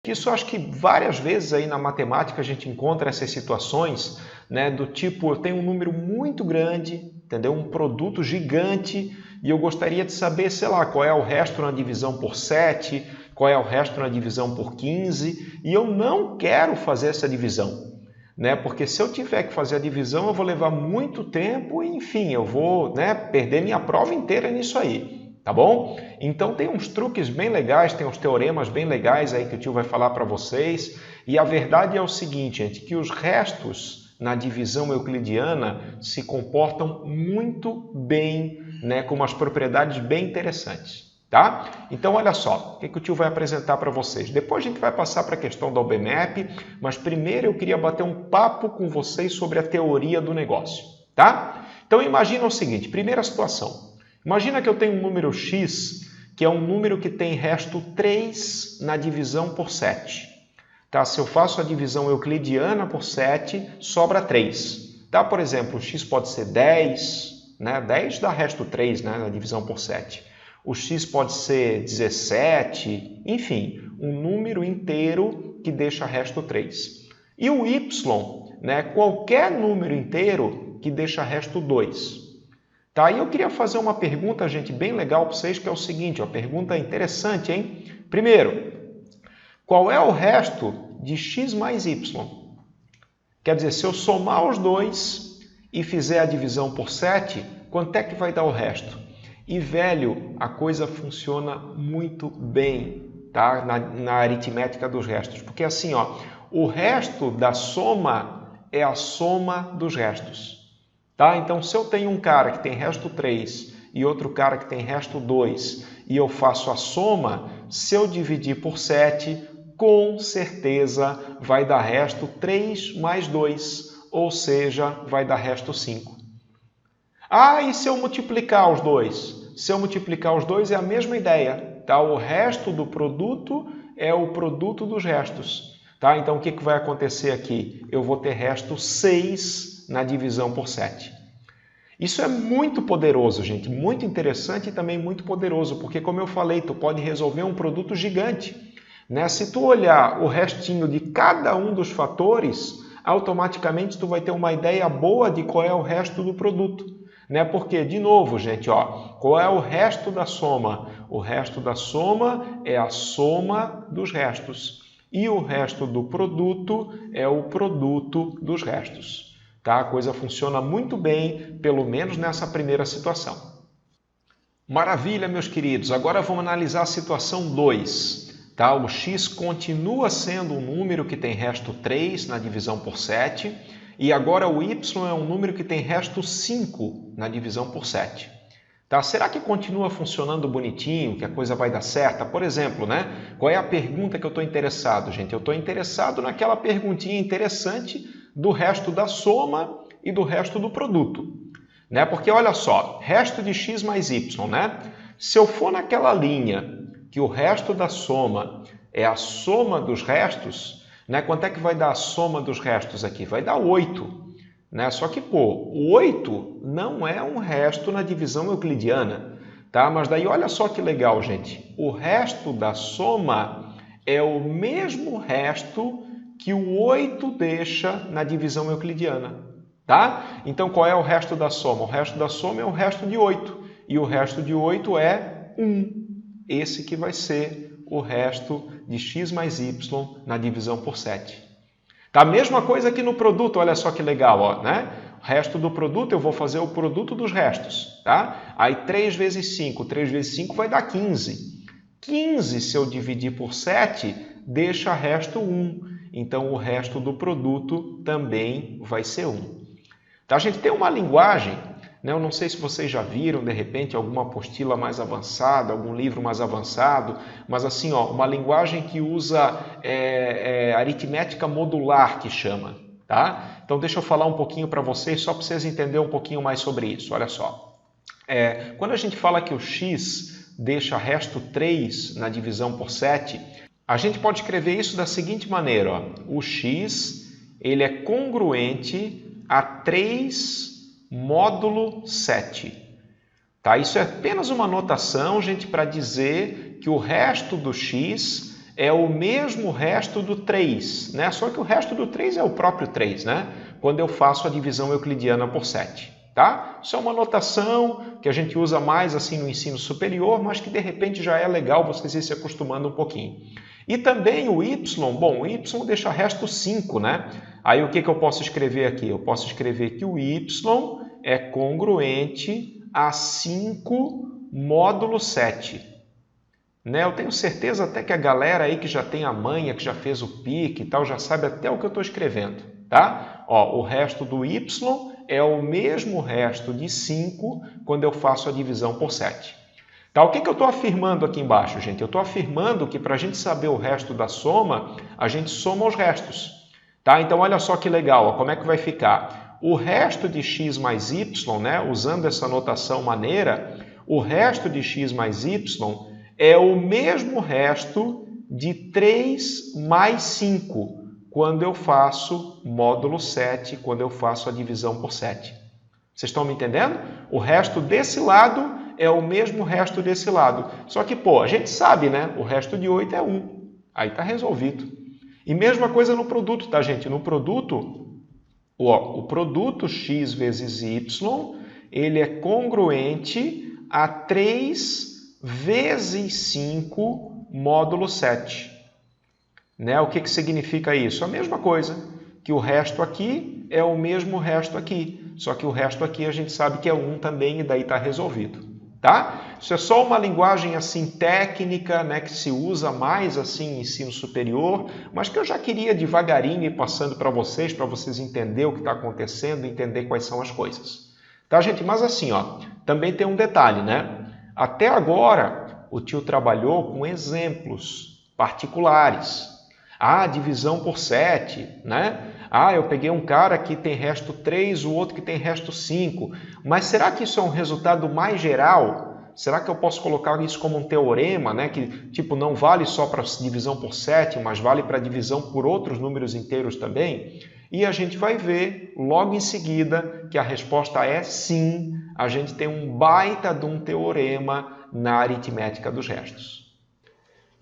Isso acho que várias vezes aí na matemática a gente encontra essas situações, né, do tipo, eu tenho um número muito grande, entendeu? Um produto gigante e eu gostaria de saber, sei lá, qual é o resto na divisão por 7, qual é o resto na divisão por 15, e eu não quero fazer essa divisão, né? Porque se eu tiver que fazer a divisão, eu vou levar muito tempo e, enfim, eu vou, né, perder minha prova inteira nisso aí. Tá bom? Então tem uns truques bem legais, tem uns teoremas bem legais aí que o tio vai falar para vocês. E a verdade é o seguinte, gente, que os restos na divisão euclidiana se comportam muito bem, né, com umas propriedades bem interessantes. Tá? Então olha só, o que o tio vai apresentar para vocês. Depois a gente vai passar para a questão da OBMAP, mas primeiro eu queria bater um papo com vocês sobre a teoria do negócio. Tá? Então imagina o seguinte, primeira situação. Imagina que eu tenho um número x, que é um número que tem resto 3 na divisão por 7. Tá? Se eu faço a divisão euclidiana por 7, sobra 3. Tá? Por exemplo, o x pode ser 10, né? 10 dá resto 3, né, na divisão por 7. O x pode ser 17, enfim, um número inteiro que deixa resto 3. E o y, né, qualquer número inteiro que deixa resto 2. Tá? E eu queria fazer uma pergunta, gente, bem legal para vocês, que é o seguinte, uma pergunta interessante, hein? Primeiro, qual é o resto de x mais y? Quer dizer, se eu somar os dois e fizer a divisão por 7, quanto é que vai dar o resto? E, velho, a coisa funciona muito bem, tá? Na aritmética dos restos, porque assim, ó, o resto da soma é a soma dos restos. Tá? Então, se eu tenho um cara que tem resto 3 e outro cara que tem resto 2 e eu faço a soma, se eu dividir por 7, com certeza vai dar resto 3 mais 2, ou seja, vai dar resto 5. Ah, e se eu multiplicar os dois? Se eu multiplicar os dois é a mesma ideia. Tá? O resto do produto é o produto dos restos. Tá? Então, o que vai acontecer aqui? Eu vou ter resto 6 na divisão por 7. Isso é muito poderoso, gente, muito interessante e também muito poderoso, porque como eu falei, tu pode resolver um produto gigante, né? Se tu olhar o restinho de cada um dos fatores, automaticamente tu vai ter uma ideia boa de qual é o resto do produto, né? Porque, de novo, gente, ó, qual é o resto da soma? O resto da soma é a soma dos restos e o resto do produto é o produto dos restos. Tá? A coisa funciona muito bem, pelo menos nessa primeira situação. Maravilha, meus queridos. Agora vamos analisar a situação 2. Tá? O x continua sendo um número que tem resto 3 na divisão por 7 e agora o y é um número que tem resto 5 na divisão por 7. Tá? Será que continua funcionando bonitinho, que a coisa vai dar certa? Por exemplo, né? Qual é a pergunta que eu estou interessado, gente? Eu estou interessado naquela perguntinha interessante do resto da soma e do resto do produto. Né? Porque olha só, resto de x mais y, né? Se eu for naquela linha que o resto da soma é a soma dos restos, né? Quanto é que vai dar a soma dos restos aqui? Vai dar 8. Né? Só que, pô, o 8 não é um resto na divisão euclidiana, tá? Mas daí olha só que legal, gente. O resto da soma é o mesmo resto que o 8 deixa na divisão euclidiana, tá? Então, qual é o resto da soma? O resto da soma é o resto de 8, e o resto de 8 é 1. Esse que vai ser o resto de x mais y na divisão por 7. Tá? A mesma coisa aqui no produto, olha só que legal, ó, né? O resto do produto eu vou fazer o produto dos restos, tá? Aí 3 vezes 5, 3 vezes 5 vai dar 15. 15, se eu dividir por 7, deixa resto 1. Então, o resto do produto também vai ser 1. Tá? A gente tem uma linguagem, né? Eu não sei se vocês já viram, de repente, alguma apostila mais avançada, algum livro mais avançado, mas assim, ó, uma linguagem que usa aritmética modular, que chama. Tá? Então, deixa eu falar um pouquinho para vocês, só para vocês entenderem um pouquinho mais sobre isso. Olha só. Quando a gente fala que o x deixa resto 3 na divisão por 7, a gente pode escrever isso da seguinte maneira, ó. O x ele é congruente a 3 módulo 7. Tá? Isso é apenas uma notação, gente, para dizer que o resto do x é o mesmo resto do 3, né? Só que o resto do 3 é o próprio 3, né? Quando eu faço a divisão euclidiana por 7. Tá? Isso é uma notação que a gente usa mais assim no ensino superior, mas que de repente já é legal vocês irem se acostumando um pouquinho. E também o y, bom, o y deixa resto 5, né? Aí o que eu posso escrever aqui? Eu posso escrever que o y é congruente a 5 módulo 7. Né? Eu tenho certeza até que a galera aí que já tem a manha, que já fez o PIC e tal, já sabe até o que eu estou escrevendo. Tá? Ó, o resto do y é o mesmo resto de 5 quando eu faço a divisão por 7. Tá? O que eu estou afirmando aqui embaixo, gente? Eu estou afirmando que para a gente saber o resto da soma, a gente soma os restos. Tá? Então, olha só que legal, ó, como é que vai ficar? O resto de x mais y, né, usando essa notação maneira, o resto de x mais y é o mesmo resto de 3 mais 5, quando eu faço módulo 7, quando eu faço a divisão por 7. Vocês estão me entendendo? O resto desse lado é o mesmo resto desse lado. Só que, pô, a gente sabe, né? O resto de 8 é 1. Aí está resolvido. E mesma coisa no produto, tá, gente? No produto, ó, o produto x vezes y, ele é congruente a 3 vezes 5 módulo 7. Né? O que significa isso? A mesma coisa, que o resto aqui é o mesmo resto aqui, só que o resto aqui a gente sabe que é 1 também e daí está resolvido. Tá? Isso é só uma linguagem assim técnica, né, que se usa mais assim em ensino superior, mas que eu já queria devagarinho ir passando para vocês entenderem o que está acontecendo, entender quais são as coisas. Tá, gente? Mas assim, ó, também tem um detalhe, né? Até agora o tio trabalhou com exemplos particulares. Ah, divisão por 7, né? Ah, eu peguei um cara que tem resto 3, o outro que tem resto 5. Mas será que isso é um resultado mais geral? Será que eu posso colocar isso como um teorema, né? Que tipo não vale só para divisão por 7, mas vale para divisão por outros números inteiros também? E a gente vai ver logo em seguida que a resposta é sim. A gente tem um baita de um teorema na aritmética dos restos.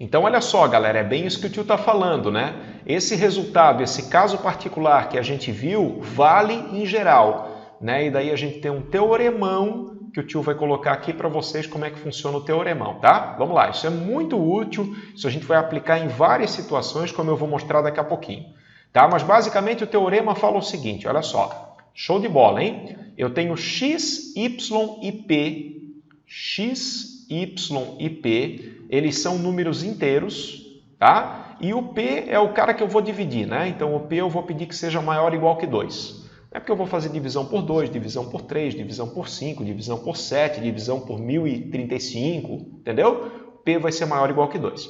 Então, olha só, galera, é bem isso que o tio está falando, né? Esse resultado, esse caso particular que a gente viu, vale em geral, né? E daí a gente tem um teoremão que o tio vai colocar aqui para vocês como é que funciona o teoremão, tá? Vamos lá, isso é muito útil, isso a gente vai aplicar em várias situações, como eu vou mostrar daqui a pouquinho, tá? Mas basicamente o teorema fala o seguinte, olha só, show de bola, hein? Eu tenho x, y e p, x, y e p, eles são números inteiros, tá? E o p é o cara que eu vou dividir, né? Então o p eu vou pedir que seja maior ou igual que 2. É porque eu vou fazer divisão por 2, divisão por 3, divisão por 5, divisão por 7, divisão por 1035, entendeu? P vai ser maior ou igual que 2.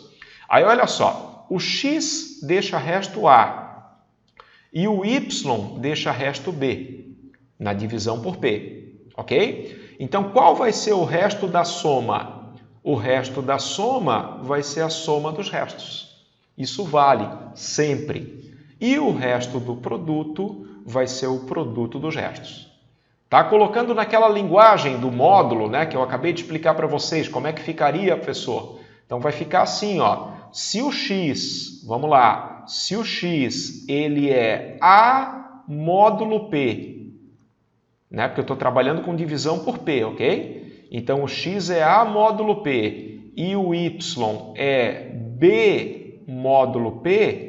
Aí olha só, o x deixa resto A e o y deixa resto B na divisão por P, ok? Então qual vai ser o resto da soma? O resto da soma vai ser a soma dos restos. Isso vale sempre. E o resto do produto vai ser o produto dos restos. Tá? Colocando naquela linguagem do módulo, né, que eu acabei de explicar para vocês, como é que ficaria, professor? Então vai ficar assim, ó. Se o x, vamos lá, se o x ele é A módulo P, né, porque eu estou trabalhando com divisão por P, ok? Então, o x é A módulo P e o y é B módulo P,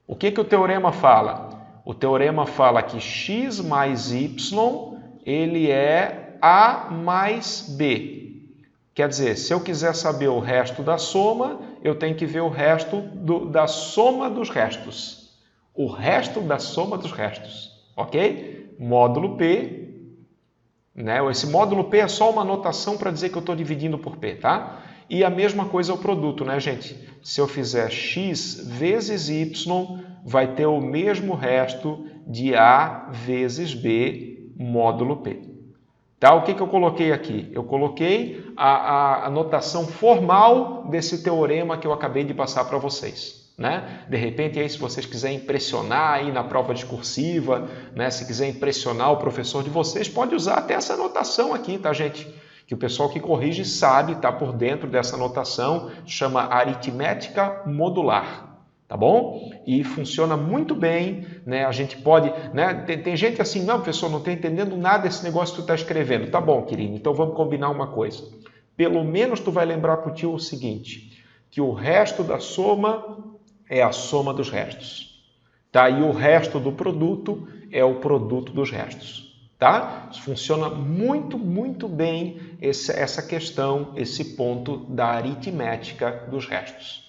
o que o teorema fala? O teorema fala que x mais y ele é A mais B. Quer dizer, se eu quiser saber o resto da soma, eu tenho que ver o resto da soma dos restos. O resto da soma dos restos, ok? Módulo P. Né? Esse módulo P é só uma notação para dizer que eu estou dividindo por P, tá? E a mesma coisa é o produto, né, gente? Se eu fizer x vezes y, vai ter o mesmo resto de A vezes B módulo P. Tá? O que eu coloquei aqui? Eu coloquei a notação formal desse teorema que eu acabei de passar para vocês. Né? De repente, aí, se vocês quiserem impressionar aí na prova discursiva, né? Se quiser impressionar o professor de vocês, pode usar até essa anotação aqui, tá, gente? que o pessoal que corrige sabe, está por dentro dessa notação, chama aritmética modular. Tá bom? E funciona muito bem, né? A gente pode, né? Tem gente assim, não, professor, não estou entendendo nada desse negócio que tu está escrevendo. Tá bom, querido, então vamos combinar uma coisa. Pelo menos tu vai lembrar para o tio o seguinte, que o resto da soma é a soma dos restos. Tá? E o resto do produto é o produto dos restos. Tá? Funciona muito, muito bem essa questão, esse ponto da aritmética dos restos.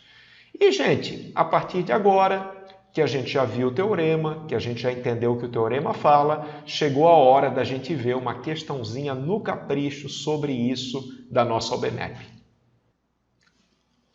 E, gente, a partir de agora, que a gente já viu o teorema, que a gente já entendeu o que o teorema fala, chegou a hora da gente ver uma questãozinha no capricho sobre isso da nossa OBMAP.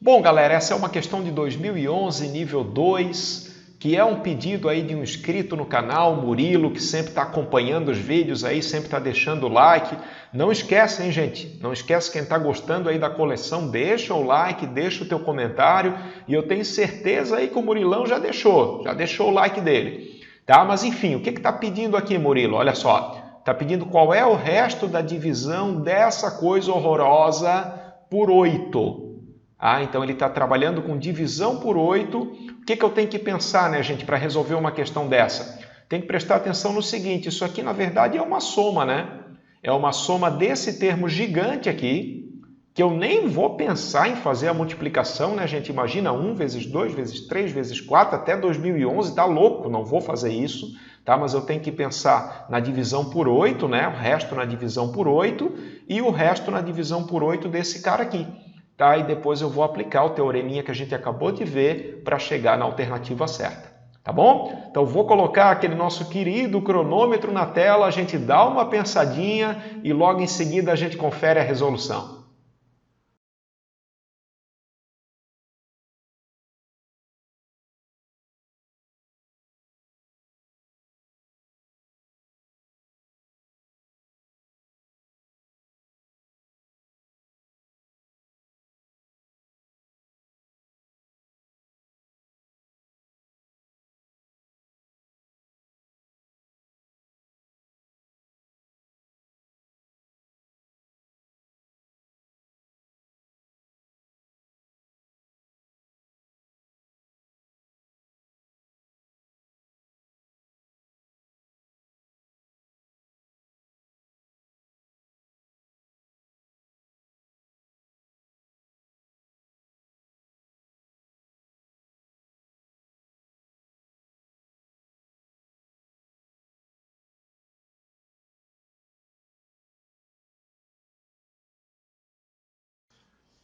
Bom, galera, essa é uma questão de 2011, nível 2, que é um pedido aí de um inscrito no canal, Murilo, que sempre está acompanhando os vídeos aí, sempre está deixando o like. Não esquece, hein, gente? Não esquece, quem está gostando aí da coleção, deixa o like, deixa o teu comentário. E eu tenho certeza aí que o Murilão já deixou o like dele. Tá? Mas enfim, o que está pedindo aqui, Murilo? Olha só, está pedindo qual é o resto da divisão dessa coisa horrorosa por 8. Então ele está trabalhando com divisão por 8. O que eu tenho que pensar, né, gente, para resolver uma questão dessa? Tem que prestar atenção no seguinte, isso aqui na verdade é uma soma, né? É uma soma desse termo gigante aqui, que eu nem vou pensar em fazer a multiplicação, né, gente? Imagina 1 vezes 2 vezes 3 vezes 4 até 2011, tá louco, não vou fazer isso, tá? Mas eu tenho que pensar na divisão por 8, né? O resto na divisão por 8 e o resto na divisão por 8 desse cara aqui. Tá? E depois eu vou aplicar o teoreminha que a gente acabou de ver para chegar na alternativa certa. Tá bom? Então vou colocar aquele nosso querido cronômetro na tela, a gente dá uma pensadinha e logo em seguida a gente confere a resolução.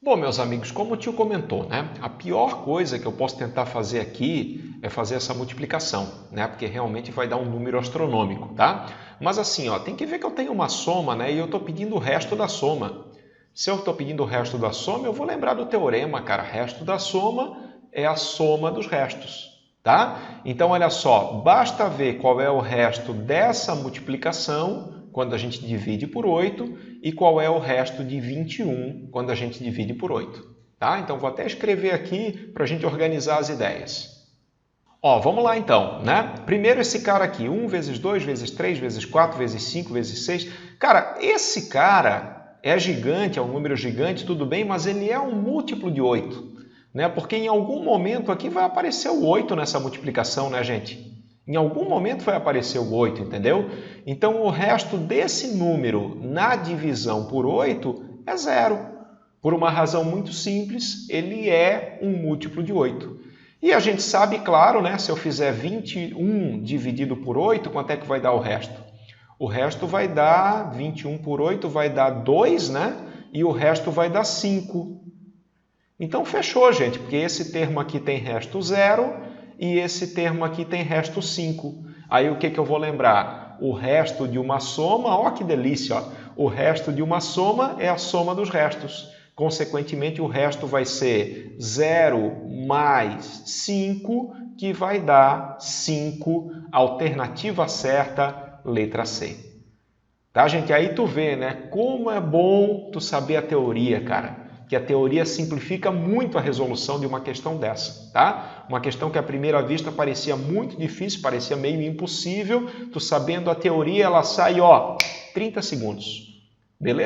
Bom, meus amigos, como o tio comentou, né? A pior coisa que eu posso tentar fazer aqui é fazer essa multiplicação, né? Porque realmente vai dar um número astronômico, tá? Mas assim, ó, tem que ver que eu tenho uma soma, né? E eu estou pedindo o resto da soma. Se eu estou pedindo o resto da soma, eu vou lembrar do teorema, cara. Resto da soma é a soma dos restos, tá? Então, olha só, basta ver qual é o resto dessa multiplicação quando a gente divide por 8, e qual é o resto de 21 quando a gente divide por 8. Tá? Então, vou até escrever aqui para a gente organizar as ideias. Ó, vamos lá então, né? Primeiro esse cara aqui, 1 vezes 2 vezes 3 vezes 4 vezes 5 vezes 6. Cara, esse cara é gigante, é um número gigante, tudo bem, mas ele é um múltiplo de 8. Né? Porque em algum momento aqui vai aparecer o 8 nessa multiplicação, né, gente? Em algum momento vai aparecer o 8, entendeu? Então, o resto desse número na divisão por 8 é 0. Por uma razão muito simples, ele é um múltiplo de 8. E a gente sabe, claro, né, se eu fizer 21 dividido por 8, quanto é que vai dar o resto? O resto vai dar, 21 por 8 vai dar 2, né? E o resto vai dar 5. Então, fechou, gente, porque esse termo aqui tem resto 0 e esse termo aqui tem resto 5. Aí o que eu vou lembrar? O resto de uma soma, ó que delícia, ó. O resto de uma soma é a soma dos restos. Consequentemente, o resto vai ser 0 mais 5, que vai dar 5, alternativa certa, letra C. Tá, gente? Aí tu vê, né? Como é bom tu saber a teoria, cara. Que a teoria simplifica muito a resolução de uma questão dessa, tá? Uma questão que à primeira vista parecia muito difícil, parecia meio impossível. Tu sabendo a teoria, ela sai, ó, 30 segundos. Beleza?